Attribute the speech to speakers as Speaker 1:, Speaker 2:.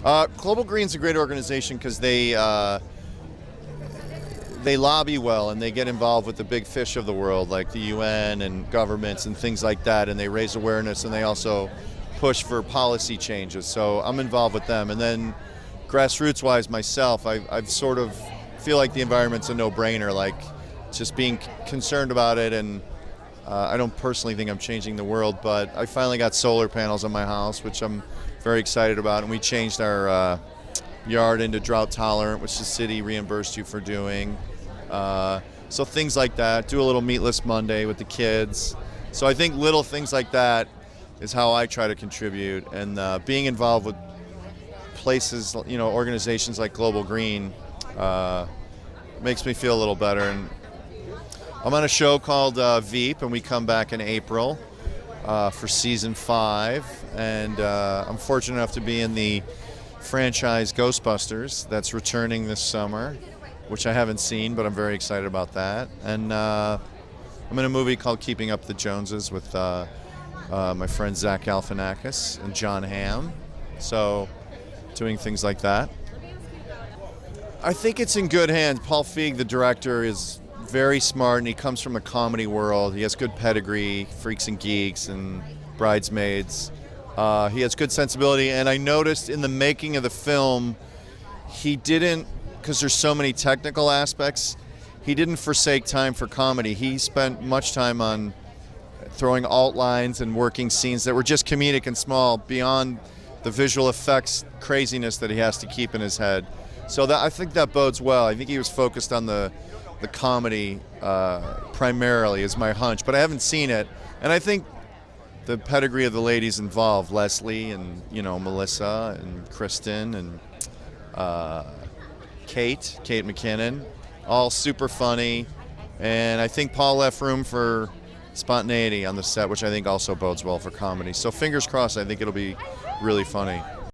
Speaker 1: Global Green's a great organization because they lobby well and they get involved with the big fish of the world, like the UN and governments and things like that, and they raise awareness and they also push for policy changes. So I'm involved with them. And then grassroots-wise myself, I've sort of feel like the environment's a no-brainer, like just being concerned about it. And I don't personally think I'm changing the world, but I finally got solar panels on my house, which I'm very excited about. And we changed our yard into drought tolerant, which the city reimbursed you for doing. So things like that. Do a little meatless Monday with the kids. So I think little things like that is how I try to contribute. And being involved with places, organizations like Global Green makes me feel a little better. And I'm on a show called Veep, and we come back in April for season 5. And I'm fortunate enough to be in the franchise Ghostbusters that's returning this summer, which I haven't seen, but I'm very excited about that. And I'm in a movie called Keeping Up the Joneses with my friend Zach Galifianakis and John Hamm. So doing things like that. I think it's in good hands. Paul Feig, the director, is very smart, and he comes from the comedy world. He has good pedigree, Freaks and Geeks and Bridesmaids. He has good sensibility, and I noticed in the making of the film, he didn't, because there's so many technical aspects, he didn't forsake time for comedy. He spent much time on throwing alt lines and working scenes that were just comedic and small, beyond the visual effects craziness that he has to keep in his head. So I think that bodes well. I think he was focused on the comedy primarily, is my hunch, but I haven't seen it. And I think the pedigree of the ladies involved, Leslie and Melissa and Kristen and Kate McKinnon, all super funny. And I think Paul left room for spontaneity on the set, which I think also bodes well for comedy. So fingers crossed, I think it'll be really funny.